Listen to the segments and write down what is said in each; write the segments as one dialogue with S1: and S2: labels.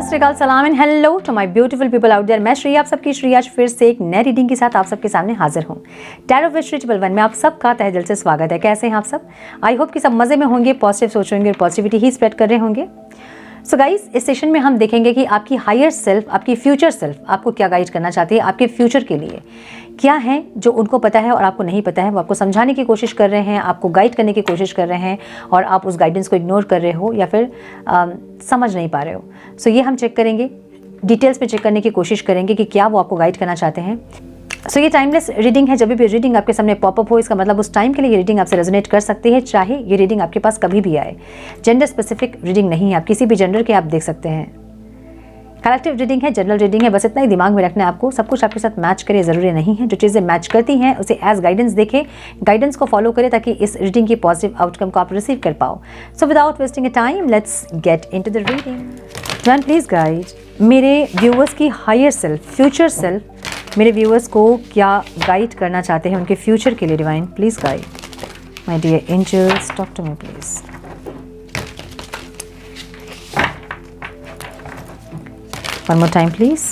S1: सत श्री अकाल, सलाम and hello to my beautiful people out there. मैं श्री आप सबकी श्री आज फिर से एक नई रीडिंग के साथ आप सबके सामने हाजिर हूँ। Tarot with Shri triple one में आप सबका तहे दिल से स्वागत है। कैसे हैं आप सब? आई होप कि सब मज़े में होंगे, पॉजिटिव सोच होंगे और पॉजिटिविटी ही स्प्रेड कर रहे होंगे। सो गाइस, इस सेशन में हम देखेंगे कि आपकी हायर सेल्फ, आपकी फ्यूचर सेल्फ आपको क्या गाइड करना चाहती है, आपके फ्यूचर के लिए क्या है जो उनको पता है और आपको नहीं पता है। वो आपको समझाने की कोशिश कर रहे हैं, आपको गाइड करने की कोशिश कर रहे हैं और आप उस गाइडेंस को इग्नोर कर रहे हो या फिर समझ नहीं पा रहे हो। सो ये हम चेक करेंगे, डिटेल्स में चेक करने की कोशिश करेंगे कि क्या वो आपको गाइड करना चाहते हैं। सो ये टाइमलेस रीडिंग है। जब भी रीडिंग आपके सामने पॉपअप हो, इसका मतलब उस टाइम के लिए ये रीडिंग आपसे रेजोनेट कर सकती है, चाहे ये रीडिंग आपके पास कभी भी आए। जेंडर स्पेसिफिक रीडिंग नहीं है, आप किसी भी जेंडर के आप देख सकते हैं। कलेक्टिव रीडिंग है, जनरल रीडिंग है। बस इतना ही दिमाग में रखना है आपको, सब कुछ आपके साथ मैच करे ज़रूरी नहीं है। जो चीज़ें मैच करती हैं उसे एज गाइडेंस देखें, गाइडेंस को फॉलो करें ताकि इस रीडिंग की पॉजिटिव आउटकम को आप रिसीव कर पाओ। So without wasting A time let's get into the reading. Divine please guide मेरे व्यूअर्स की हायर सेल्फ, फ्यूचर सेल्फ मेरे व्यूअर्स को क्या गाइड करना चाहते हैं उनके फ्यूचर के लिए। Divine please guide my dear angels, talk to me please. One more time, please.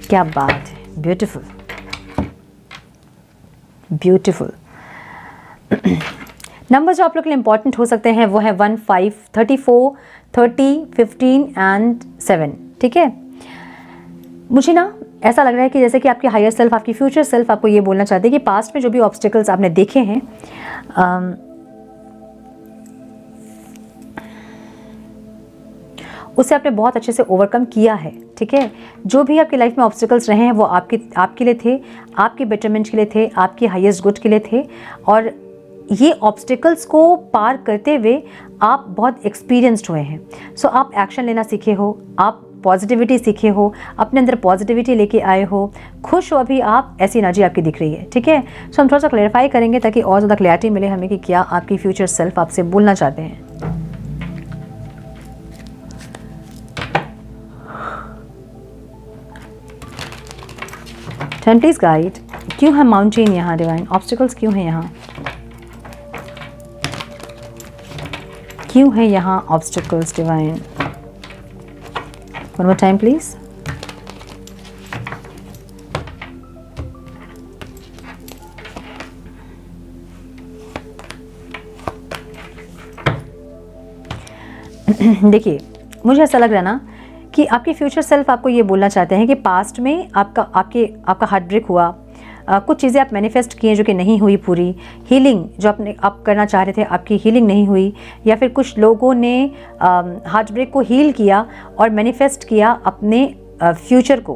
S1: क्या बात है, ब्यूटीफुल ब्यूटीफुल। नंबर जो आप लोग के लिए इंपॉर्टेंट हो सकते हैं वो है 1, 5, 34, 30, 15 एंड 7। ठीक है, मुझे ना ऐसा लग रहा है कि जैसे कि आपकी हायर सेल्फ, आपकी फ्यूचर सेल्फ आपको ये बोलना चाहती है कि पास्ट में जो भी ऑब्स्टिकल्स आपने देखे हैं उसे आपने बहुत अच्छे से ओवरकम किया है। ठीक है, जो भी आपकी लाइफ में ऑब्स्टिकल्स रहे हैं वो आपके लिए थे, आपके बेटरमेंट के लिए थे, आपके हाईएस्ट गुड के लिए थे। और ये ऑब्स्टिकल्स को पार करते हुए आप बहुत एक्सपीरियंस्ड हुए हैं। सो आप एक्शन लेना सीखे हो, आप पॉजिटिविटी सीखे हो, अपने अंदर पॉजिटिविटी लेके आए हो, खुश हो अभी आप, ऐसी एनर्जी आपकी दिख रही है। ठीक है, सो हम थोड़ा सा क्लैरिफाई करेंगे ताकि और ज़्यादा क्लैरिटी मिले हमें कि क्या आपकी फ्यूचर सेल्फ आपसे बोलना चाहते हैं। प्लीज गाइड, क्यों है माउंटेन यहाँ डिवाइन? ऑब्स्टिकल्स क्यों है यहाँ? क्यों है यहाँ obstacles divine? One more time please. देखिए, मुझे ऐसा लग रहा है ना कि आपकी फ्यूचर सेल्फ आपको ये बोलना चाहते हैं कि पास्ट में आपका हार्ट ब्रेक हुआ, कुछ चीज़ें आप मैनिफेस्ट किए जो कि नहीं हुई पूरी, हीलिंग जो आप करना चाह रहे थे आपकी हीलिंग नहीं हुई, या फिर कुछ लोगों ने हार्ट ब्रेक को हील किया और मैनिफेस्ट किया अपने फ्यूचर को,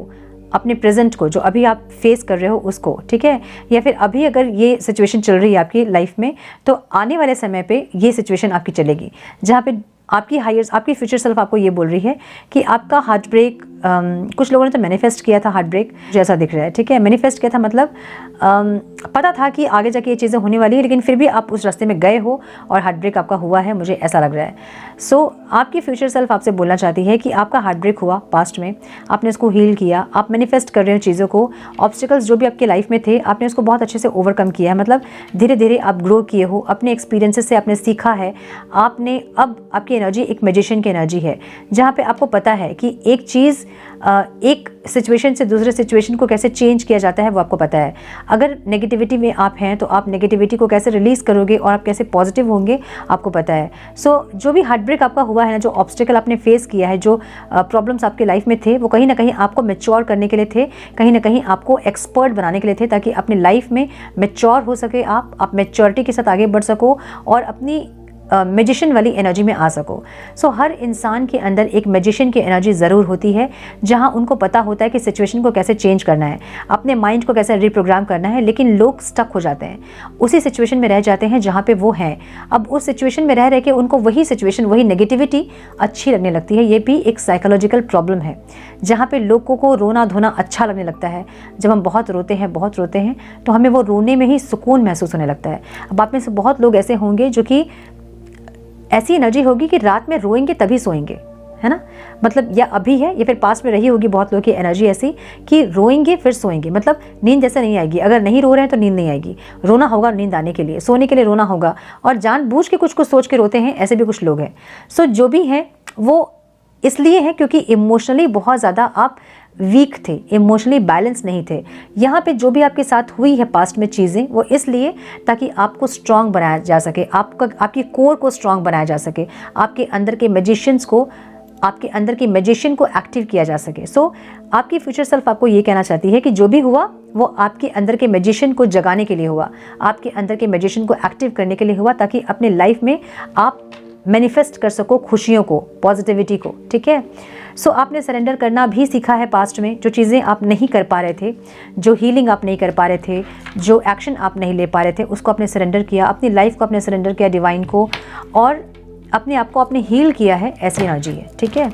S1: अपने प्रेजेंट को, जो अभी आप फेस कर रहे हो उसको। ठीक है, या फिर अभी अगर ये सिचुएशन चल रही है आपकी लाइफ में तो आने वाले समय पे ये सिचुएशन आपकी चलेगी जहाँ पे आपकी फ्यूचर सेल्फ आपको ये बोल रही है कि आपका हार्ट ब्रेक, कुछ लोगों ने तो मैनिफेस्ट किया था हार्ट ब्रेक, जैसा दिख रहा है। ठीक है, मैनिफेस्ट किया था मतलब पता था कि आगे जाके ये चीज़ें होने वाली है, लेकिन फिर भी आप उस रास्ते में गए हो और हार्ट ब्रेक आपका हुआ है, मुझे ऐसा लग रहा है। सो आपकी फ्यूचर सेल्फ आपसे बोलना चाहती है कि आपका हार्ट ब्रेक हुआ पास्ट में, आपने इसको हील किया, आप मैनिफेस्ट कर रहे हो चीज़ों को, ऑब्स्टिकल्स जो भी आपके लाइफ में थे आपने उसको बहुत अच्छे से ओवरकम किया है। मतलब धीरे धीरे आप ग्रो किए हो, अपने एक्सपीरियंसेस से आपने सीखा है। आपने अब आपकी एनर्जी एक मैजिशियन की एनर्जी है, जहाँ पे आपको पता है कि एक चीज़ एक सिचुएशन से दूसरे सिचुएशन को कैसे चेंज किया जाता है वो आपको पता है। अगर नेगेटिविटी में आप हैं तो आप नेगेटिविटी को कैसे रिलीज़ करोगे और आप कैसे पॉजिटिव होंगे आपको पता है। सो जो भी हार्ट ब्रेक आपका हुआ है ना, जो ऑब्स्टिकल आपने फेस किया है, जो प्रॉब्लम्स आपके लाइफ में थे, वो कहीं ना कहीं आपको मैच्योर करने के लिए थे, कहीं ना कहीं आपको एक्सपर्ट बनाने के लिए थे, ताकि अपनी लाइफ में मैच्योर हो सके, आप मैच्योरिटी के साथ आगे बढ़ सको और अपनी मैजिशियन वाली एनर्जी में आ सको। सो हर इंसान के अंदर एक मैजिशियन की एनर्जी ज़रूर होती है, जहां उनको पता होता है कि सिचुएशन को कैसे चेंज करना है, अपने माइंड को कैसे रिप्रोग्राम करना है। लेकिन लोग स्टक हो जाते हैं, उसी सिचुएशन में रह जाते हैं जहाँ पे वो हैं। अब उस सिचुएशन में रह के उनको वही सिचुएशन, वही नेगेटिविटी अच्छी लगने लगती है। ये भी एक साइकोलॉजिकल प्रॉब्लम है, जहाँ पे लोगों को रोना धोना अच्छा लगने लगता है। जब हम बहुत रोते हैं तो हमें वो रोने में ही सुकून महसूस होने लगता है। अब आप में से बहुत लोग ऐसे होंगे जो कि ऐसी एनर्जी होगी कि रात में रोएंगे तभी सोएंगे, है ना। मतलब या अभी है या फिर पास्ट में रही होगी बहुत लोगों की एनर्जी ऐसी कि रोएंगे फिर सोएंगे, मतलब नींद जैसे नहीं आएगी। अगर नहीं रो रहे हैं तो नींद नहीं आएगी, रोना होगा नींद आने के लिए, सोने के लिए रोना होगा, और जानबूझ के कुछ कुछ सोच के रोते हैं, ऐसे भी कुछ लोग हैं। सो जो भी है वो इसलिए है क्योंकि इमोशनली बहुत ज़्यादा आप वीक थे, इमोशनली बैलेंस नहीं थे। यहाँ पे जो भी आपके साथ हुई है पास्ट में चीज़ें, वो इसलिए ताकि आपको स्ट्रांग बनाया जा सके, आपकी कोर को स्ट्रांग बनाया जा सके, आपके अंदर के मैजिशियंस को, आपके अंदर की मैजिशियन को एक्टिव किया जा सके। सो आपकी फ्यूचर सेल्फ आपको ये कहना चाहती है कि जो भी हुआ वो आपके अंदर के मैजिशियन को जगाने के लिए हुआ, आपके अंदर के मैजिशियन को एक्टिव करने के लिए हुआ, ताकि अपने लाइफ में आप मैनिफेस्ट कर सको खुशियों को, पॉजिटिविटी को, ठीक है। सो आपने सरेंडर करना भी सीखा है पास्ट में। जो चीज़ें आप नहीं कर पा रहे थे, जो हीलिंग आप नहीं कर पा रहे थे, जो एक्शन आप नहीं ले पा रहे थे, उसको आपने सरेंडर किया, अपनी लाइफ को आपने सरेंडर किया डिवाइन को, और अपने आप को आपने हील किया है। ऐसी एनर्जी है, ठीक है।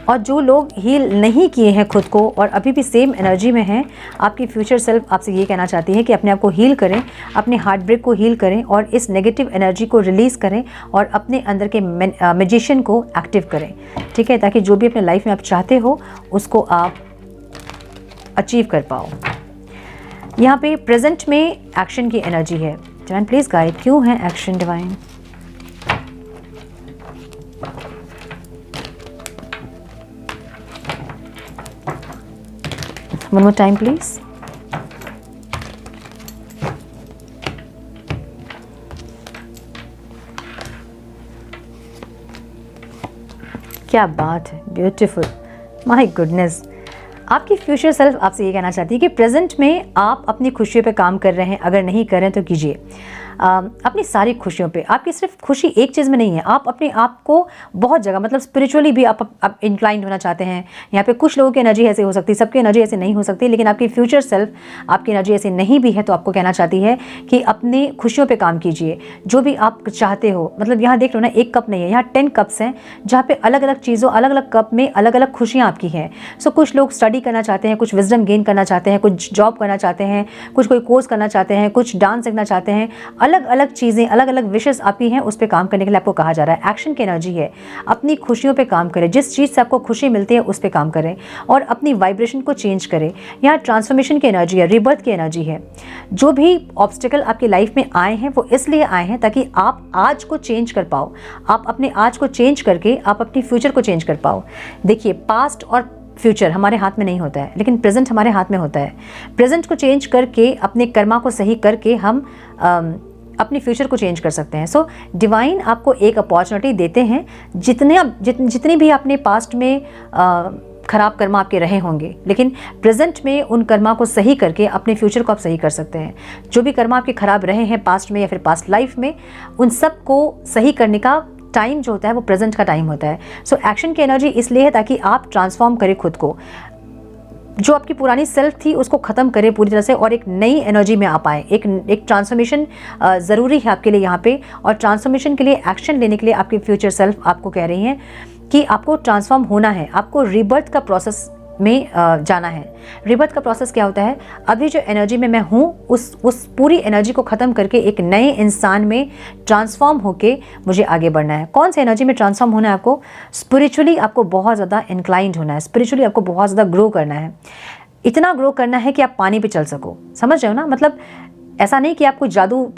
S1: और जो लोग हील नहीं किए हैं खुद को और अभी भी सेम एनर्जी में हैं, आपकी फ्यूचर सेल्फ आपसे ये कहना चाहती है कि अपने आप को हील करें, अपने हार्ट ब्रेक को हील करें और इस नेगेटिव एनर्जी को रिलीज़ करें और अपने अंदर के मैजिशियन को एक्टिव करें, ठीक है, ताकि जो भी अपने लाइफ में आप चाहते हो उसको आप अचीव कर पाओ। यहाँ पे प्रेजेंट में एक्शन की एनर्जी है। डिवाइन प्लीज़ गाइड, क्यों है action divine? One more time, please. क्या बात है, ब्यूटीफुल, माय गुडनेस। आपकी फ्यूचर सेल्फ आपसे ये कहना चाहती है कि प्रेजेंट में आप अपनी खुशियों पे काम कर रहे हैं, अगर नहीं कर रहे हैं तो कीजिए। अपनी सारी खुशियों पे। आपकी सिर्फ खुशी एक चीज़ में नहीं है, आप अपने आप को बहुत जगह, मतलब स्पिरिचुअली भी आप इंक्लाइंड होना चाहते हैं। यहाँ पे कुछ लोगों की एनर्जी ऐसे हो सकती है, सबकी एनर्जी ऐसे नहीं हो सकती, लेकिन आपकी फ्यूचर सेल्फ आपकी एनर्जी ऐसी नहीं भी है तो आपको कहना चाहती है कि अपने खुशियों पर काम कीजिए, जो भी आप चाहते हो। मतलब यहाँ देख लो ना, एक कप नहीं है, यहाँ 10 कप्स हैं, जहाँ पे अलग अलग चीज़ों, अलग अलग कप में अलग अलग खुशियाँ आपकी हैं। सो कुछ लोग स्टडी करना चाहते हैं, कुछ विजडम गेन करना चाहते हैं, कुछ जॉब करना चाहते हैं, कुछ कोई कोर्स करना चाहते हैं, कुछ डांस सीखना चाहते हैं। अलग अलग चीज़ें, अलग अलग विशेष आपकी हैं, उस पर काम करने के लिए आपको कहा जा रहा है। एक्शन की एनर्जी है, अपनी खुशियों पे काम करें, जिस चीज़ से आपको खुशी मिलती है उस पर काम करें और अपनी वाइब्रेशन को चेंज करें। यहाँ ट्रांसफॉर्मेशन की एनर्जी है, रिबर्थ की एनर्जी है। जो भी ऑब्स्टिकल आपकी लाइफ में आए हैं वो इसलिए आए हैं ताकि आप आज को चेंज कर पाओ, आप अपने आज को चेंज करके आप अपनी फ्यूचर को चेंज कर पाओ। देखिए, पास्ट और फ्यूचर हमारे हाथ में नहीं होता है, लेकिन प्रेजेंट हमारे हाथ में होता है। प्रेजेंट को चेंज करके, अपने कर्मा को सही करके हम अपनी फ्यूचर को चेंज कर सकते हैं। सो डिवाइन आपको एक अपॉर्चुनिटी देते हैं। जितनी भी आपने पास्ट में खराब कर्मा आपके रहे होंगे, लेकिन प्रेजेंट में उन कर्मा को सही करके अपने फ्यूचर को आप सही कर सकते हैं। जो भी कर्मा आपके खराब रहे हैं पास्ट में या फिर पास्ट लाइफ में, उन सब को सही करने का टाइम जो होता है वो प्रेजेंट का टाइम होता है। सो एक्शन की एनर्जी इसलिए है ताकि आप ट्रांसफॉर्म करें खुद को, जो आपकी पुरानी सेल्फ थी उसको ख़त्म करें पूरी तरह से और एक नई एनर्जी में आ पाएँ। एक ट्रांसफॉर्मेशन ज़रूरी है आपके लिए यहाँ पे, और ट्रांसफॉर्मेशन के लिए एक्शन लेने के लिए आपकी फ्यूचर सेल्फ आपको कह रही हैं कि आपको ट्रांसफॉर्म होना है, आपको रीबर्थ का प्रोसेस में जाना है। रिबर्थ का प्रोसेस क्या होता है? अभी जो एनर्जी में मैं हूँ उस पूरी एनर्जी को ख़त्म करके एक नए इंसान में ट्रांसफॉर्म होके मुझे आगे बढ़ना है। कौन सी एनर्जी में ट्रांसफॉर्म होना है आपको? स्पिरिचुअली आपको बहुत ज़्यादा इंक्लाइंड होना है, स्पिरिचुअली आपको बहुत ज़्यादा ग्रो करना है। इतना ग्रो करना है कि आप पानी पे चल सको, समझ रहे हो ना? मतलब ऐसा नहीं कि आपको जादू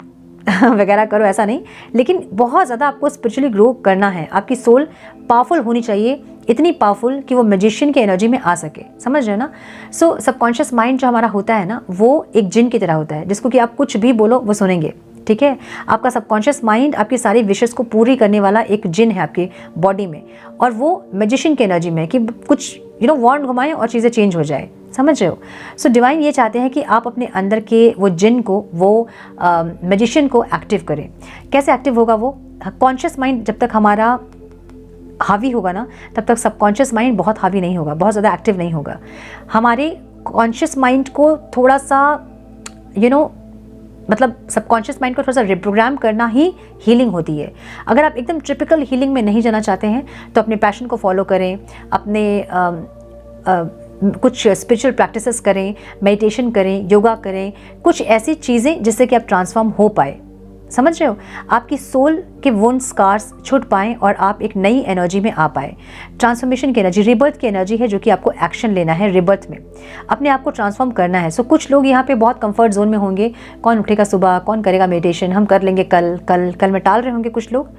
S1: वगैरह करो, ऐसा नहीं, लेकिन बहुत ज़्यादा आपको स्पिरिचुअली ग्रो करना है। आपकी सोल पावरफुल होनी चाहिए, इतनी पावरफुल कि वो मैजिशियन की एनर्जी में आ सके, समझ रहे हो ना? सो सबकॉन्शियस माइंड जो हमारा होता है ना, वो एक जिन की तरह होता है, जिसको कि आप कुछ भी बोलो वो सुनेंगे, ठीक है? आपका सबकॉन्शियस माइंड आपकी सारी विशेष को पूरी करने वाला एक जिन है आपकी बॉडी में, और वो मैजिशियन की एनर्जी में कि कुछ वॉन्ड घुमाएं और चीज़ें चेंज हो जाए, समझ रहे हो? सो डिवाइन ये चाहते हैं कि आप अपने अंदर के वो जिन को, वो मैजिशियन को एक्टिव करें। कैसे एक्टिव होगा वो? कॉन्शियस माइंड जब तक हमारा हावी होगा ना, तब तक सबकॉन्शियस माइंड बहुत हावी नहीं होगा, बहुत ज़्यादा एक्टिव नहीं होगा। हमारे कॉन्शियस माइंड को थोड़ा सा मतलब सबकॉन्शियस माइंड को थोड़ा सा रिप्रोग्राम करना ही हीलिंग होती है। अगर आप एकदम ट्रिपिकल हीलिंग में नहीं जाना चाहते हैं तो अपने पैशन को फॉलो करें, अपने कुछ स्पिरिचुअल प्रैक्टिसेस करें, मेडिटेशन करें, योगा करें, कुछ ऐसी चीज़ें जिससे कि आप ट्रांसफॉर्म हो पाए, समझ रहे हो? आपकी सोल के वुंड स्कार्स छूट पाएँ और आप एक नई एनर्जी में आ पाए। ट्रांसफॉर्मेशन की एनर्जी, रिबर्थ की एनर्जी है, जो कि आपको एक्शन लेना है रिबर्थ में, अपने आप को ट्रांसफॉर्म करना है। सो कुछ लोग यहाँ पे बहुत कंफर्ट जोन में होंगे, कौन उठेगा सुबह, कौन करेगा मेडिटेशन, हम कर लेंगे कल कल कल में टाल रहे होंगे कुछ लोग,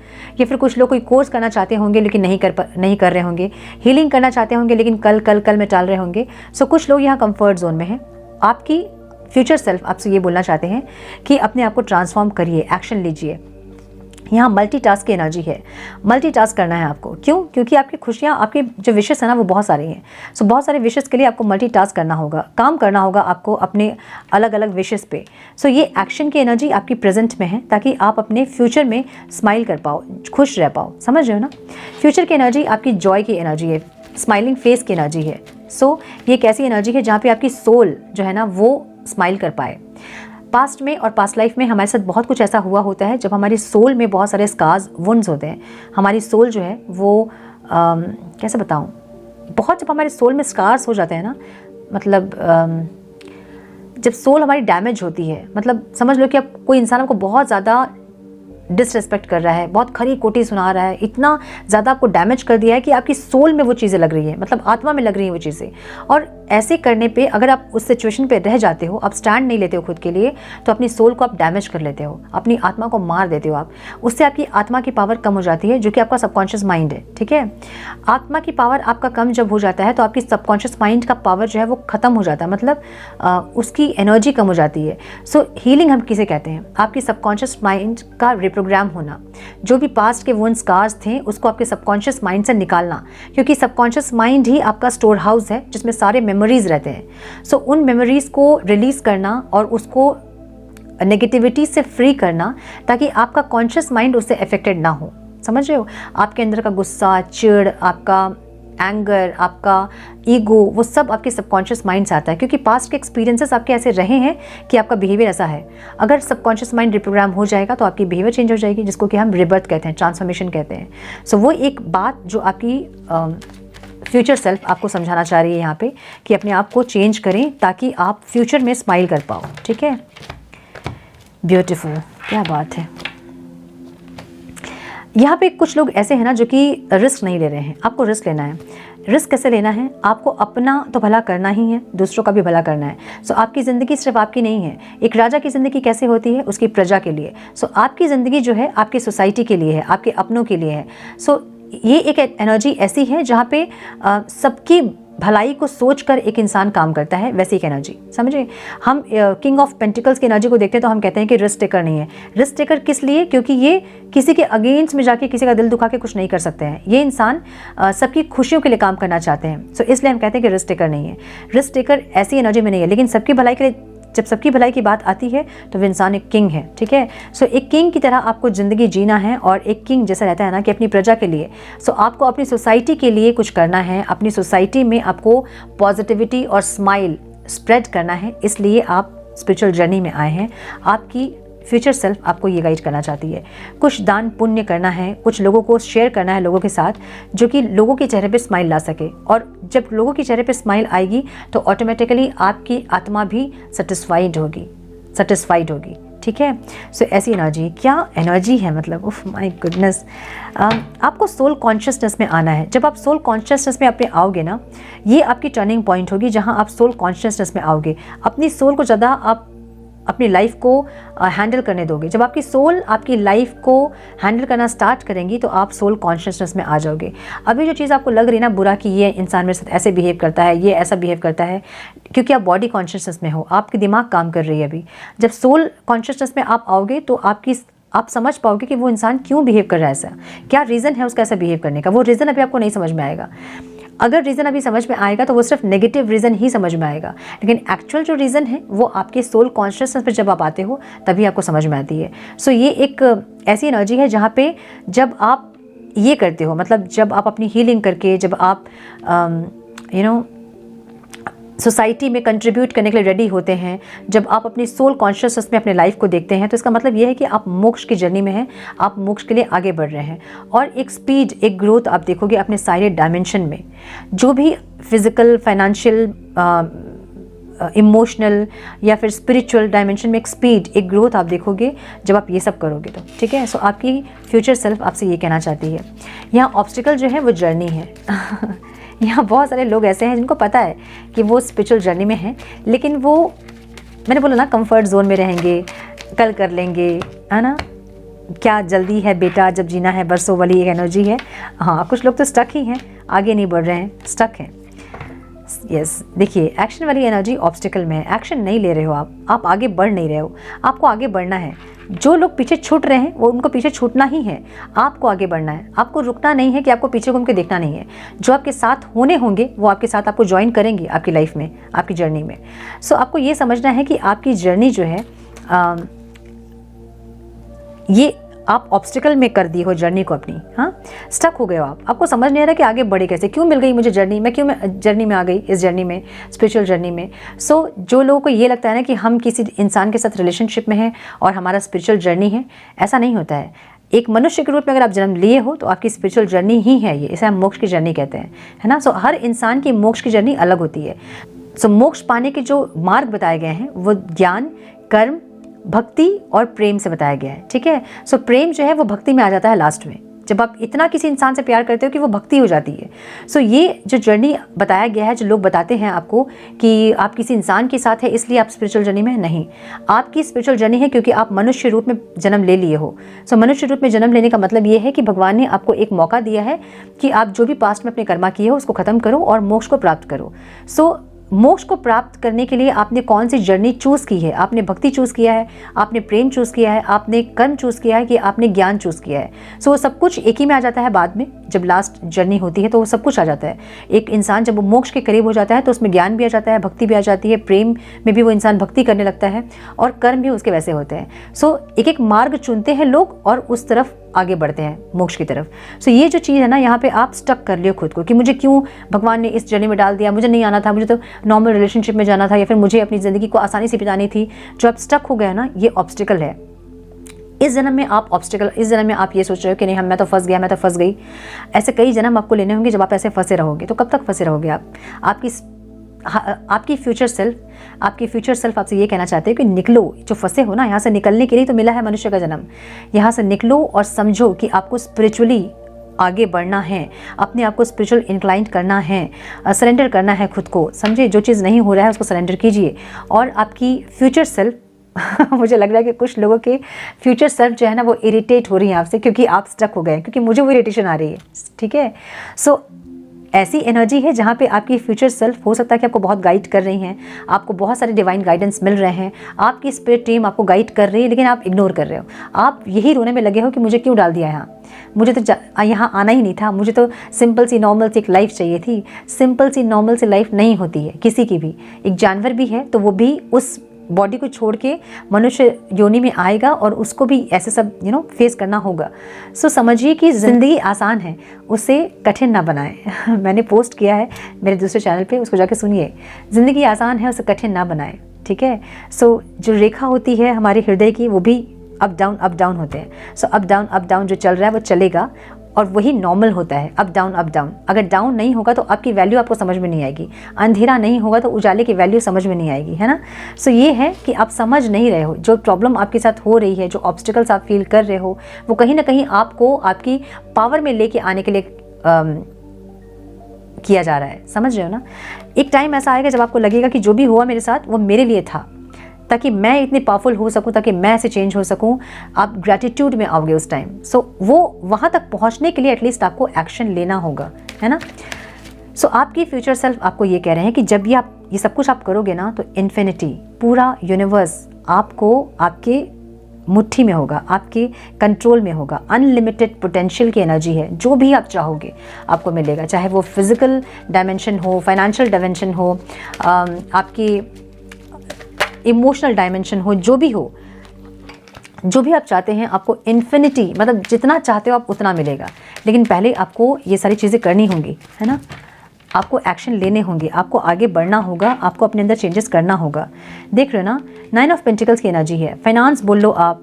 S1: या फिर कुछ लोग कोई कोर्स करना चाहते होंगे लेकिन नहीं कर रहे होंगे, हीलिंग करना चाहते होंगे लेकिन कल कल कल में टाल रहे होंगे। सो कुछ लोग यहाँ कंफर्ट जोन में हैं। आपकी फ्यूचर सेल्फ आपसे ये बोलना चाहते हैं कि अपने आप को ट्रांसफॉर्म करिए, एक्शन लीजिए। यहाँ मल्टीटास्क की एनर्जी है, मल्टीटास्क करना है आपको। क्यों? क्योंकि आपकी खुशियाँ, आपके जो विशेस है ना, वो बहुत सारी हैं। सो बहुत सारे विशेस के लिए आपको मल्टीटास्क करना होगा, काम करना होगा आपको अपने अलग अलग विशेस पे। सो ये एक्शन की एनर्जी आपकी प्रेजेंट में है, ताकि आप अपने फ्यूचर में स्माइल कर पाओ, खुश रह पाओ। समझ रहे हो ना? फ्यूचर की एनर्जी आपकी जॉय की एनर्जी है, स्माइलिंग फेस की एनर्जी है। सो ये एक ऐसी एनर्जी है जहाँ पे आपकी सोल जो है ना वो स्माइल कर पाए। पास्ट में और पास्ट लाइफ में हमारे साथ बहुत कुछ ऐसा हुआ होता है जब हमारी सोल में बहुत सारे स्कार्स, वुंड्स होते हैं। हमारी सोल जो है वो कैसे बताऊं, बहुत जब हमारे सोल में स्कार्स हो जाते हैं ना, मतलब जब सोल हमारी डैमेज होती है, मतलब समझ लो कि अब कोई इंसान आपको बहुत ज़्यादा डिसरेस्पेक्ट कर रहा है, बहुत खरी खोटी सुना रहा है, इतना ज़्यादा आपको डैमेज कर दिया है कि आपकी सोल में वो चीज़ें लग रही है, मतलब आत्मा में लग रही हैं वो चीज़ें। और ऐसे करने पे अगर आप उस सिचुएशन पे रह जाते हो, आप स्टैंड नहीं लेते हो खुद के लिए, तो अपनी सोल को आप डैमेज कर लेते हो, अपनी आत्मा को मार देते हो आप। उससे आपकी आत्मा की पावर कम हो जाती है, जो कि आपका सबकॉन्शियस माइंड है। ठीक है? आत्मा की पावर आपका कम जब हो जाता है तो आपकी सबकॉन्शियस माइंड का पावर जो है वो ख़त्म हो जाता है, मतलब उसकी एनर्जी कम हो जाती है। सो हीलिंग हम किसे कहते हैं? आपकी सबकॉन्शियस माइंड का रिप्रोग्राम होना, जो भी पास्ट के वुंड स्कार्स थे उसको आपके सबकॉन्शियस माइंड से निकालना, क्योंकि सबकॉन्शियस माइंड ही आपका स्टोर हाउस है जिसमें सारे मेमोरीज रहते हैं। सो उन मेमोरीज को रिलीज करना और उसको नेगेटिविटी से फ्री करना, ताकि आपका कॉन्शियस माइंड उससे अफेक्टेड ना हो। समझ रहे हो? आपके अंदर का गुस्सा, चिढ़, आपका एंगर, आपका ईगो, वो सब आपके सबकॉन्शियस माइंड से आता है, क्योंकि पास्ट के एक्सपीरियंसेस आपके ऐसे रहे हैं कि आपका बिहेवियर ऐसा है। अगर सबकॉन्शियस माइंड रिप्रोग्राम हो जाएगा तो आपकी बिहेवियर चेंज हो जाएगी, जिसको कि हम रिबर्थ कहते हैं, ट्रांसफॉर्मेशन कहते हैं। सो वो एक बात जो आपकी फ्यूचर सेल्फ आपको समझाना चाह रही है यहाँ पे, कि अपने आप को चेंज करें ताकि आप फ्यूचर में स्माइल कर पाओ। ठीक है? ब्यूटीफुल, क्या बात है। यहाँ पे कुछ लोग ऐसे हैं ना जो कि रिस्क नहीं ले रहे हैं। आपको रिस्क लेना है। रिस्क कैसे लेना है? आपको अपना तो भला करना ही है, दूसरों का भी भला करना है। सो आपकी ज़िंदगी सिर्फ आपकी नहीं है। एक राजा की ज़िंदगी कैसे होती है? उसकी प्रजा के लिए। सो आपकी ज़िंदगी जो है आपकी सोसाइटी के लिए है, आपके अपनों के लिए है। सो ये एक एनर्जी ऐसी है जहाँ पे सबकी भलाई को सोचकर एक इंसान काम करता है, वैसी एक एनर्जी। समझे? हम किंग ऑफ पेंटिकल्स की एनर्जी को देखते हैं तो हम कहते हैं कि रिस्क टेकर नहीं है। रिस्क टेकर किस लिए? क्योंकि ये किसी के अगेंस्ट में जाके किसी का दिल दुखा के कुछ नहीं कर सकते हैं। ये इंसान सबकी खुशियों के लिए काम करना चाहते हैं। सो इसलिए हम कहते हैं कि रिस्क टेकर नहीं है। रिस्क टेकर ऐसी एनर्जी में नहीं है, लेकिन सबकी भलाई के लिए, जब सबकी भलाई की बात आती है तो वो इंसान एक किंग है। ठीक है? सो एक किंग की तरह आपको ज़िंदगी जीना है, और एक किंग जैसा रहता है ना कि अपनी प्रजा के लिए। सो आपको अपनी सोसाइटी के लिए कुछ करना है, अपनी सोसाइटी में आपको पॉजिटिविटी और स्माइल स्प्रेड करना है। इसलिए आप स्पिरिचुअल जर्नी में आए हैं। आपकी फ्यूचर सेल्फ आपको ये गाइड करना चाहती है। कुछ दान पुण्य करना है, कुछ लोगों को शेयर करना है लोगों के साथ, जो कि लोगों के चेहरे पे स्माइल ला सके। और जब लोगों के चेहरे पे स्माइल आएगी तो ऑटोमेटिकली आपकी आत्मा भी सेटिस्फाइड होगी। ठीक है? सो ऐसी एनर्जी, क्या एनर्जी है, मतलब उफ माय गुडनेस। आपको सोल कॉन्शियसनेस में आना है। जब आप सोल कॉन्शियसनेस में अपने आओगे ना, ये आपकी टर्निंग पॉइंट होगी जहाँ आप सोल कॉन्शियसनेस में आओगे। अपनी सोल को ज़्यादा आप अपनी लाइफ को हैंडल करने दोगे। जब आपकी सोल आपकी लाइफ को हैंडल करना स्टार्ट करेंगी तो आप सोल कॉन्शियसनेस में आ जाओगे। अभी जो चीज़ आपको लग रही है ना बुरा, कि ये इंसान मेरे साथ ऐसे बिहेव करता है, ये ऐसा बिहेव करता है, क्योंकि आप बॉडी कॉन्शियसनेस में हो, आपकी दिमाग काम कर रही है अभी। जब सोल कॉन्शियसनेस में आप आओगे तो आप समझ पाओगे कि वो इंसान क्यों बिहेव कर रहा है ऐसा, क्या रीज़न है उसका ऐसा बिहेव करने का। वो रीज़न अभी आपको नहीं समझ में आएगा। अगर रीज़न अभी समझ में आएगा तो वो सिर्फ नेगेटिव रीज़न ही समझ में आएगा, लेकिन एक्चुअल जो रीज़न है वो आपके सोल कॉन्शियसनेस पर जब आप आते हो तभी आपको समझ में आती है। सो ये एक ऐसी एनर्जी है जहाँ पे जब आप ये करते हो, मतलब जब आप अपनी हीलिंग करके, जब आप सोसाइटी में कंट्रीब्यूट करने के लिए रेडी होते हैं, जब आप अपनी सोल कॉन्शियसनेस में अपने लाइफ को देखते हैं, तो इसका मतलब ये है कि आप मोक्ष की जर्नी में हैं, आप मोक्ष के लिए आगे बढ़ रहे हैं। और एक स्पीड, एक ग्रोथ आप देखोगे अपने सारे डायमेंशन में। जो भी फिजिकल, फाइनेंशियल इमोशनल या फिर स्पिरिचुअल डायमेंशन में एक स्पीड, एक ग्रोथ आप देखोगे जब आप ये सब करोगे तो, ठीक है। सो आपकी फ्यूचर सेल्फ आपसे ये कहना चाहती है। यहाँ ऑब्स्टिकल जो है वो जर्नी है यहाँ बहुत सारे लोग ऐसे हैं जिनको पता है कि वो स्पिरिचुअल जर्नी में हैं, लेकिन वो, मैंने बोला ना, कंफर्ट जोन में रहेंगे, कल कर लेंगे, है ना, क्या जल्दी है बेटा, जब जीना है बरसों वाली एक एनर्जी है। हाँ, कुछ लोग तो स्टक ही हैं, आगे नहीं बढ़ रहे हैं, स्टक हैं। यस, देखिए एक्शन वाली एनर्जी ऑब्स्टिकल में है, एक्शन नहीं ले रहे हो आप आगे बढ़ नहीं रहे हो, आपको आगे बढ़ना है। जो लोग पीछे छूट रहे हैं वो उनको पीछे छूटना ही है, आपको आगे बढ़ना है, आपको रुकना नहीं है कि आपको पीछे घूम के देखना नहीं है। जो आपके साथ होने होंगे वो आपके साथ आपको ज्वाइन करेंगे आपकी लाइफ में, आपकी जर्नी में। सो आपको ये समझना है कि आपकी जर्नी जो है ये आप ऑब्स्टिकल में कर दी हो जर्नी को अपनी, हाँ, स्टक हो गए हो आप, आपको समझ नहीं आ रहा कि आगे बढ़े कैसे, क्यों मिल गई मुझे जर्नी, मैं क्यों जर्नी में आ गई, इस जर्नी में, स्पिरिचुअल जर्नी में। सो जो लोगों को ये लगता है ना कि हम किसी इंसान के साथ रिलेशनशिप में हैं और हमारा स्पिरिचुअल जर्नी है, ऐसा नहीं होता है। एक मनुष्य के रूप में अगर आप जन्म लिए हो तो आपकी स्पिरिचुअल जर्नी ही है ये, इसे हम मोक्ष की जर्नी कहते हैं, है ना। सो हर इंसान की मोक्ष की जर्नी अलग होती है। सो मोक्ष पाने के जो मार्ग बताए गए हैं वो ज्ञान, कर्म, भक्ति और प्रेम से बताया गया है, ठीक है। सो प्रेम जो है वो भक्ति में आ जाता है लास्ट में, जब आप इतना किसी इंसान से प्यार करते हो कि वो भक्ति हो जाती है। सो ये जो जर्नी बताया गया है, जो लोग बताते हैं आपको कि आप किसी इंसान के साथ है इसलिए आप स्पिरिचुअल जर्नी में, नहीं, आपकी स्पिरिचुअल जर्नी है क्योंकि आप मनुष्य रूप में जन्म ले लिए हो। सो मनुष्य रूप में जन्म लेने का मतलब ये है कि भगवान ने आपको एक मौका दिया है कि आप जो भी पास्ट में अपने कर्मा किए हो उसको खत्म करो और मोक्ष को प्राप्त करो। सो मोक्ष को प्राप्त करने के लिए आपने कौन सी जर्नी चूज़ की है, आपने भक्ति चूज़ किया है, आपने प्रेम चूज़ किया है, आपने कर्म चूज़ किया है कि आपने ज्ञान चूज़ किया है। सो वो सब कुछ एक ही में आ जाता है बाद में, जब लास्ट जर्नी होती है तो वो सब कुछ आ जाता है। एक इंसान जब वो मोक्ष के करीब हो जाता है तो उसमें ज्ञान भी आ जाता है, भक्ति भी आ जाती है, प्रेम में भी वो इंसान भक्ति करने लगता है और कर्म भी उसके वैसे होते हैं। सो एक एक मार्ग चुनते हैं लोग और उस तरफ आगे बढ़ते हैं, मोक्ष की तरफ। सो ये जो चीज़ है ना, यहाँ पे आप स्टक कर लियो खुद को कि मुझे क्यों भगवान ने इस जर्नी में डाल दिया, मुझे नहीं आना था, मुझे तो नॉर्मल रिलेशनशिप में जाना था, या फिर मुझे अपनी ज़िंदगी को आसानी से बितानी थी। जो आप स्टक हो गए ना, ये ऑब्स्टिकल है। इस जन्म में आप ऑब्स्टिकल, इस जन्म में आप ये सोच रहे हो कि नहीं, मैं तो फंस गया, मैं तो फंस गई। ऐसे कई जन्म आपको लेने होंगे जब आप ऐसे फंसे रहोगे। तो कब तक फंसे रहोगे आप? आपकी फ्यूचर सेल्फ आपसे ये कहना चाहते हैं कि निकलो, जो फंसे हो ना, यहाँ से निकलने के लिए तो मिला है मनुष्य का जन्म। यहाँ से निकलो और समझो कि आपको स्पिरिचुअली आगे बढ़ना है, अपने आप को स्पिरिचुअल इंक्लाइंट करना है, सरेंडर करना है खुद को। समझे, जो चीज़ नहीं हो रहा है उसको सरेंडर कीजिए। और आपकी फ्यूचर सेल्फ मुझे लग रहा है कि कुछ लोगों के फ्यूचर सेल्फ जो है ना वो इरिटेट हो रही है आपसे, क्योंकि आप स्टक हो गए, क्योंकि मुझे वो इरिटेशन आ रही है, ठीक है। सो ऐसी एनर्जी है जहाँ पे आपकी फ्यूचर सेल्फ हो सकता है कि आपको बहुत गाइड कर रही हैं, आपको बहुत सारे डिवाइन गाइडेंस मिल रहे हैं, आपकी स्पिरिट टीम आपको गाइड कर रही है, लेकिन आप इग्नोर कर रहे हो। आप यही रोने में लगे हो कि मुझे क्यों डाल दिया यहाँ, मुझे तो यहाँ आना ही नहीं था, मुझे तो सिंपल सी नॉर्मल सी एक लाइफ चाहिए थी। सिंपल सी नॉर्मल सी लाइफ नहीं होती है किसी की भी। एक जानवर भी है तो वो भी उस बॉडी को छोड़ के मनुष्य योनि में आएगा और उसको भी ऐसे सब फेस करना होगा। सो समझिए कि ज़िंदगी आसान है, उसे कठिन ना बनाएं। मैंने पोस्ट किया है मेरे दूसरे चैनल पे, उसको जाके सुनिए। ज़िंदगी आसान है, उसे कठिन ना बनाएं, ठीक है। सो जो रेखा होती है हमारे हृदय की, वो भी अप डाउन होते हैं। सो अप डाउन जो चल रहा है वो चलेगा और वही नॉर्मल होता है। अप डाउन अगर डाउन नहीं होगा तो आपकी वैल्यू आपको समझ में नहीं आएगी, अंधेरा नहीं होगा तो उजाले की वैल्यू समझ में नहीं आएगी, है ना। सो ये है कि आप समझ नहीं रहे हो, जो प्रॉब्लम आपके साथ हो रही है, जो ऑब्स्टिकल्स आप फील कर रहे हो, वो कहीं ना कहीं आपको आपकी पावर में लेके आने के लिए किया जा रहा है। समझ रहे हो ना। एक टाइम ऐसा आएगा जब आपको लगेगा कि जो भी हुआ मेरे साथ वो मेरे लिए था, ताकि मैं इतनी पावरफुल हो सकूं, ताकि मैं ऐसे चेंज हो सकूं। आप ग्रैटिट्यूड में आओगे उस टाइम। सो वो वहाँ तक पहुँचने के लिए एटलीस्ट आपको एक्शन लेना होगा, है ना। सो आपकी फ्यूचर सेल्फ आपको ये कह रहे हैं कि जब भी आप ये सब कुछ आप करोगे ना, तो इन्फिनिटी, पूरा यूनिवर्स आपको आपके मुट्ठी में होगा, आपके कंट्रोल में होगा। अनलिमिटेड पोटेंशियल की एनर्जी है, जो भी आप चाहोगे आपको मिलेगा, चाहे वो फिजिकल डायमेंशन हो, फाइनेंशियल डायमेंशन हो, आपकी इमोशनल डायमेंशन हो, जो भी हो, जो भी आप चाहते हैं आपको इन्फिनिटी, मतलब जितना चाहते हो आप उतना मिलेगा। लेकिन पहले आपको ये सारी चीज़ें करनी होंगी, है ना। आपको एक्शन लेने होंगे, आपको आगे बढ़ना होगा, आपको अपने अंदर चेंजेस करना होगा। देख रहे हो ना, 9 ऑफ पेंटिकल्स की एनर्जी है। फाइनेंस बोल लो आप,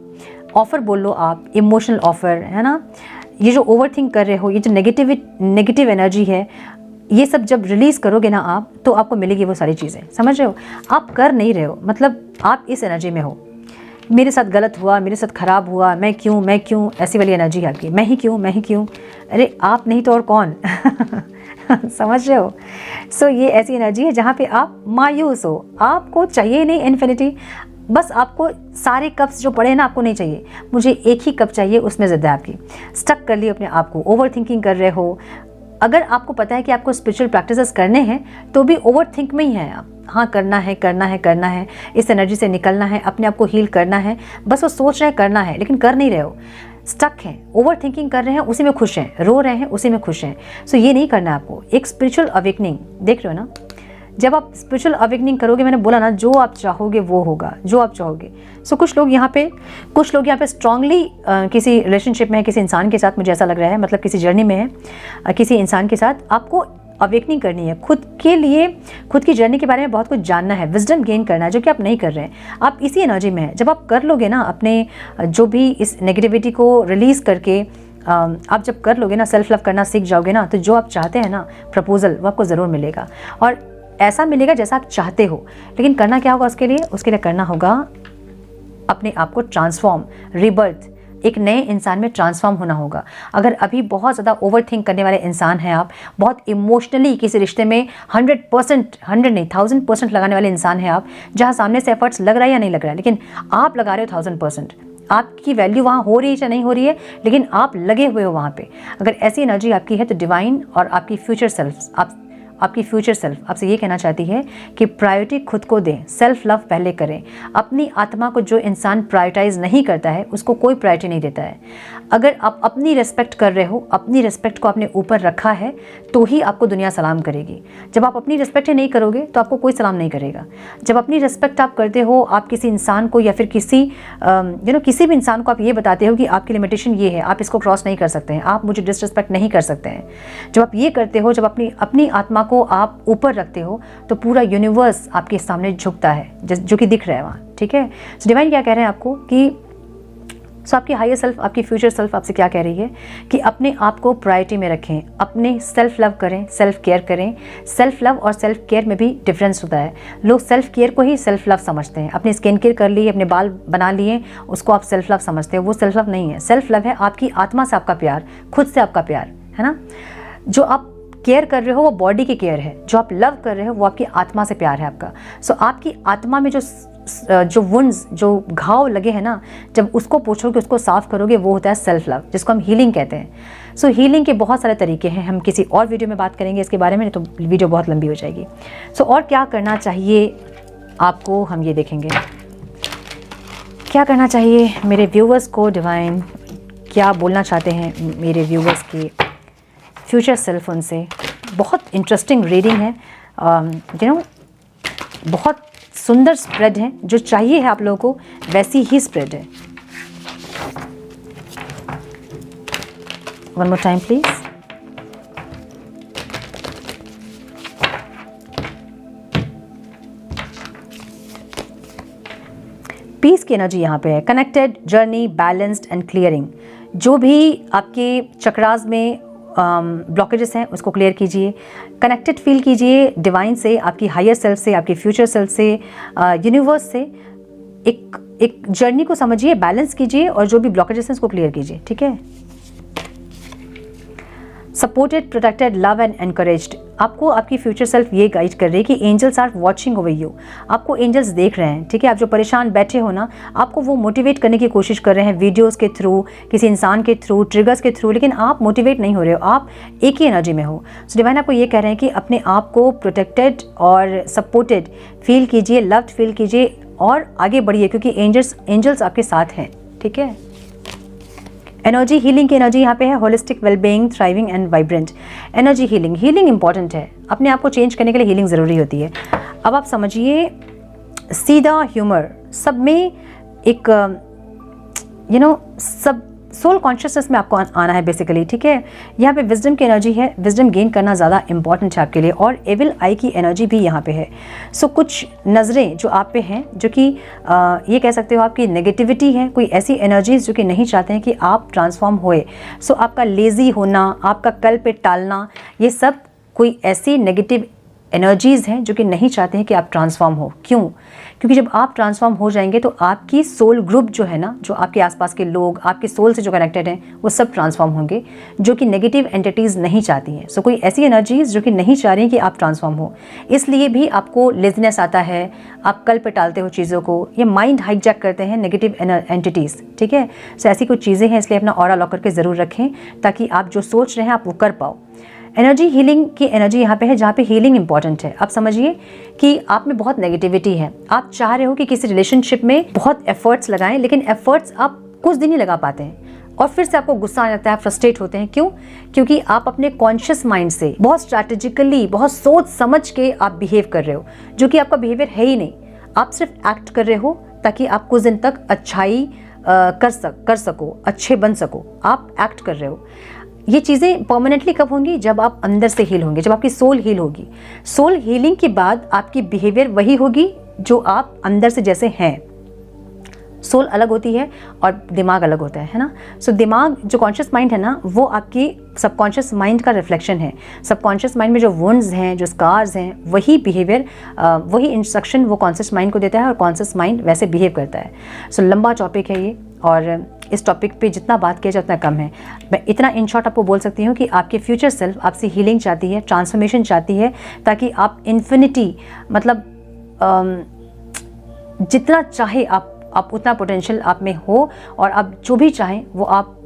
S1: ऑफ़र बोल लो आप, इमोशनल ऑफ़र, है ना। ये जो ओवर थिंक कर रहे हो, ये जो नेगेटिव एनर्जी है, ये सब जब रिलीज़ करोगे ना आप, तो आपको मिलेगी वो सारी चीज़ें। समझ रहे हो? आप कर नहीं रहे हो, मतलब आप इस एनर्जी में हो, मेरे साथ गलत हुआ, मेरे साथ ख़राब हुआ, मैं क्यों, ऐसी वाली एनर्जी है आपकी। मैं ही क्यों, अरे आप नहीं तो और कौन। समझ रहे हो? सो ये ऐसी एनर्जी है जहाँ पे आप मायूस हो, आपको चाहिए नहीं इन्फिनिटी, बस आपको सारे कप्स जो पड़े हैं ना आपको नहीं चाहिए, मुझे एक ही कप चाहिए, उसमें ज़िद है आपकी। स्टक कर लिए अपने आप को, ओवर थिंकिंग कर रहे हो। अगर आपको पता है कि आपको स्पिरिचुअल प्रैक्टिसेस करने हैं तो भी ओवर थिंक में ही हैं आप। हाँ, करना है, इस एनर्जी से निकलना है, अपने आप को हील करना है, बस वो सोच रहे हैं करना है लेकिन कर नहीं रहे हो, स्टक हैं, ओवर थिंकिंग कर रहे हैं, उसी में खुश हैं, रो रहे हैं, उसी में खुश हैं। सो ये नहीं करना है आपको। एक स्पिरिचुअल अवेकनिंग, देख रहे हो ना, जब आप स्पिरिचुअल अवेकनिंग करोगे, मैंने बोला ना, जो आप चाहोगे वो होगा, जो आप चाहोगे। सो कुछ लोग यहाँ पे स्ट्रांगली किसी रिलेशनशिप में है, किसी इंसान के साथ, मुझे ऐसा लग रहा है, मतलब किसी जर्नी में है, किसी इंसान के साथ आपको अवेकनिंग करनी है, खुद के लिए, खुद की जर्नी के बारे में बहुत कुछ जानना है, विजडम गेन करना है, जो कि आप नहीं कर रहे हैं। आप इसी एनर्जी में हैं। जब आप कर लोगे ना, अपने जो भी इस नेगेटिविटी को रिलीज़ करके आप जब कर लोगे ना, सेल्फ लव करना सीख जाओगे ना, तो जो आप चाहते हैं ना प्रपोजल, वो आपको ज़रूर मिलेगा, और ऐसा मिलेगा जैसा आप चाहते हो। लेकिन करना क्या होगा उसके लिए करना होगा अपने आप को ट्रांसफॉर्म, रिबर्थ, एक नए इंसान में ट्रांसफॉर्म होना होगा। अगर अभी बहुत ज़्यादा ओवर थिंक करने वाले इंसान हैं आप, बहुत इमोशनली किसी रिश्ते में 100% 100 नहीं 1000% लगाने वाले इंसान हैं आप, जहाँ सामने से एफर्ट्स लग रहा है या नहीं लग रहा है, लेकिन आप लगा रहे हो 1000%, आपकी वैल्यू वहाँ हो रही है या नहीं हो रही है, लेकिन आप लगे हुए हो वहाँ पे। अगर ऐसी एनर्जी आपकी है तो डिवाइन और आपकी फ्यूचर सेल्फ, आपकी फ्यूचर सेल्फ आपसे ये कहना चाहती है कि प्रायोरिटी खुद को दें, सेल्फ लव पहले करें। अपनी आत्मा को जो इंसान प्रायोरिटाइज नहीं करता है उसको कोई प्रायोरिटी नहीं देता है। अगर आप अपनी रिस्पेक्ट कर रहे हो, अपनी रिस्पेक्ट को आपने ऊपर रखा है, तो ही आपको दुनिया सलाम करेगी। जब आप अपनी रिस्पेक्ट ही नहीं करोगे तो आपको कोई सलाम नहीं करेगा। जब अपनी रिस्पेक्ट आप करते हो, आप किसी इंसान को या फिर किसी भी इंसान को आप ये बताते हो कि आपकी लिमिटेशन ये है, आप इसको क्रॉस नहीं कर सकते हैं, आप मुझे डिसरिस्पेक्ट नहीं कर सकते हैं, जब आप ये करते हो, जब अपनी आत्मा को आप ऊपर रखते हो, तो पूरा यूनिवर्स आपके सामने झुकता है, जो कि दिख रहा है वहाँ। ठीक है? सो डिवाइन क्या कह रहे हैं आपको कि आपकी हायर सेल्फ, आपकी फ्यूचर सेल्फ आपसे क्या कह रही है कि अपने आप को प्रायोरिटी में रखें, अपने सेल्फ लव करें, सेल्फ केयर करें। सेल्फ लव और सेल्फ केयर में भी डिफरेंस होता है। लोग सेल्फ केयर को ही सेल्फ लव समझते हैं। अपनी स्किन केयर कर ली, अपने बाल बना लिए, उसको आप सेल्फ लव समझते हो, वो सेल्फ लव नहीं है। सेल्फ लव है आपकी आत्मा से आपका प्यार, खुद से आपका प्यार, है ना। जो आप केयर कर रहे हो वो बॉडी की केयर है, जो आप लव कर रहे हो वो आपकी आत्मा से प्यार है आपका। सो आपकी आत्मा में जो वुंड्स, जो घाव लगे हैं ना, जब उसको पोछोगे, उसको साफ करोगे, वो होता है सेल्फ लव, जिसको हम हीलिंग कहते हैं। सो हीलिंग के बहुत सारे तरीके हैं, हम किसी और वीडियो में बात करेंगे इसके बारे में, नहीं तो वीडियो बहुत लंबी हो जाएगी। सो और क्या करना चाहिए आपको, हम ये देखेंगे क्या करना चाहिए मेरे व्यूवर्स को। डिवाइन क्या बोलना चाहते हैं मेरे व्यूवर्स के फ्यूचर सेल्फ उनसे। बहुत इंटरेस्टिंग रीडिंग है, बहुत सुंदर स्प्रेड है, जो चाहिए है आप लोगों को वैसी ही स्प्रेड है। One more time please. Peace की एनर्जी यहाँ पे है, connected, journey, balanced and clearing. जो भी आपके चक्रास में ब्लॉकेजेस हैं उसको क्लियर कीजिए, कनेक्टेड फील कीजिए डिवाइन से, आपकी हायर सेल्फ से, आपकी फ्यूचर सेल्फ से, यूनिवर्स से। एक जर्नी को समझिए, बैलेंस कीजिए और जो भी ब्लॉकेजेस हैं उसको क्लियर कीजिए। ठीक है? Supported, protected, love and encouraged. आपको आपकी फ्यूचर सेल्फ ये गाइड कर रही है कि angels are watching over you. आपको एंजल्स देख रहे हैं। ठीक है? आप जो परेशान बैठे हो ना, आपको वो मोटिवेट करने की कोशिश कर रहे हैं, वीडियोस के थ्रू, किसी इंसान के थ्रू, ट्रिगर्स के थ्रू, लेकिन आप मोटिवेट नहीं हो रहे हो, आप एक ही एनर्जी में हो। सो डिवाइन आपको ये कह रहे हैं कि अपने आप को प्रोटेक्टेड और सपोर्टेड फील कीजिए, लव्ड फील कीजिए और आगे बढ़िए, क्योंकि एंजल्स आपके साथ हैं। ठीक है? एनर्जी हीलिंग की एनर्जी यहाँ पे है, holistic, wellbeing, thriving and vibrant. Energy healing important है। अपने आप को चेंज करने के लिए हीलिंग ज़रूरी होती है। अब आप समझिए, सीधा ह्यूमर सब में एक सब सोल कॉन्शियसनेस में आपको आना है बेसिकली। ठीक है? यहाँ पे विजडम की एनर्जी है, विजडम गेन करना ज़्यादा इंपॉर्टेंट है आपके लिए, और एविल आई की एनर्जी भी यहाँ पे है। सो कुछ नज़रें जो आप पे हैं, जो कि ये कह सकते हो आपकी नेगेटिविटी है, कोई ऐसी एनर्जीज जो कि नहीं चाहते हैं कि आप ट्रांसफॉर्म होए। सो आपका लेज़ी होना, आपका कल पे टालना, ये सब कोई ऐसी नेगेटिव एनर्जीज़ हैं जो कि नहीं चाहते हैं कि आप ट्रांसफॉर्म हो। क्यों? क्योंकि जब आप ट्रांसफॉर्म हो जाएंगे तो आपकी सोल ग्रुप जो है ना, जो आपके आसपास के लोग, आपके सोल से जो कनेक्टेड हैं, वो सब ट्रांसफॉर्म होंगे, जो कि नेगेटिव एंटिटीज़ नहीं चाहती हैं। सो कोई ऐसी एनर्जीज़ जो कि नहीं चाह रही हैं कि आप ट्रांसफॉर्म हो, इसलिए भी आपको लेज़ीनेस आता है, आप कल पे टालते हो चीज़ों को, ये माइंड हाईजैक करते हैं नेगेटिव एंटिटीज़। ठीक है, सो ऐसी कुछ चीज़ें हैं, इसलिए अपना ऑरा लॉक करके ज़रूर रखें ताकि आप जो सोच रहे हैं आप वो कर पाओ। एनर्जी हीलिंग की एनर्जी यहाँ पे है जहाँ पे हीलिंग इंपॉर्टेंट है। आप समझिए कि आप में बहुत नेगेटिविटी है, आप चाह रहे हो कि किसी रिलेशनशिप में बहुत एफर्ट्स लगाएं, लेकिन एफर्ट्स आप कुछ दिन ही लगा पाते हैं और फिर से आपको गुस्सा आ जाता है, फ्रस्ट्रेट होते हैं। क्यों? क्योंकि आप अपने कॉन्शियस माइंड से बहुत स्ट्रैटेजिकली, बहुत सोच समझ के आप बिहेव कर रहे हो, जो कि आपका बिहेवियर है ही नहीं। आप सिर्फ एक्ट कर रहे हो ताकि आप कुछ दिन तक अच्छाई कर सको, अच्छे बन सको, आप एक्ट कर रहे हो। ये चीज़ें परमानेंटली कब होंगी? जब आप अंदर से हील होंगे, जब आपकी सोल हील होगी। सोल हीलिंग के बाद आपकी बिहेवियर वही होगी जो आप अंदर से जैसे हैं। सोल अलग होती है और दिमाग अलग होता है ना। सो दिमाग, जो कॉन्शियस माइंड है ना, वो आपकी सबकॉन्शियस माइंड का रिफ्लेक्शन है। सबकॉन्शियस माइंड में जो वुंड्स हैं, जो स्कार्स हैं, वही बिहेवियर, वही इंस्ट्रक्शन वो कॉन्शियस माइंड को देता है और कॉन्शियस माइंड वैसे बिहेव करता है। सो लंबा टॉपिक है ये, और इस टॉपिक पे जितना बात किया जाए उतना कम है। मैं इतना इन शॉर्ट आपको बोल सकती हूँ कि आपके फ्यूचर सेल्फ आपसे हीलिंग चाहती है, ट्रांसफॉर्मेशन चाहती है, ताकि आप इन्फिनिटी, मतलब जितना चाहे आप उतना पोटेंशियल आप में हो और आप जो भी चाहें वो आप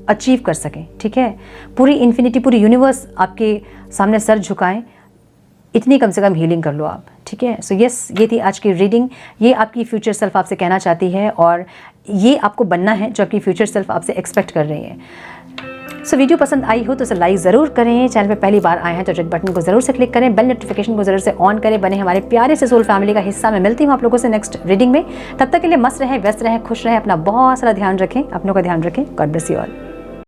S1: अचीव कर सकें। ठीक है, पूरी इन्फिनिटी, पूरी यूनिवर्स आपके सामने सर झुकाएं, इतनी कम से कम हीलिंग कर लो आप। ठीक है, सो यस, ये थी आज की रीडिंग। ये आपकी फ्यूचर सेल्फ आपसे कहना चाहती है और ये आपको बनना है जो आपकी फ्यूचर सेल्फ आपसे एक्सपेक्ट कर रही है। सो वीडियो पसंद आई हो तो इसे लाइक ज़रूर करें। चैनल पे पहली बार आए हैं तो रेड बटन को ज़रूर से क्लिक करें, बेल नोटिफिकेशन को ज़रूर से ऑन करें, बने हमारे प्यारे से सोल फैमिली का हिस्सा। मैं मिलती हूँ आप लोगों से नेक्स्ट रीडिंग में। तब तक के लिए मस्त रहें, व्यस्त रहें, खुश रहें, अपना बहुत सारा ध्यान रखें, अपनों का ध्यान रखें। God bless you all.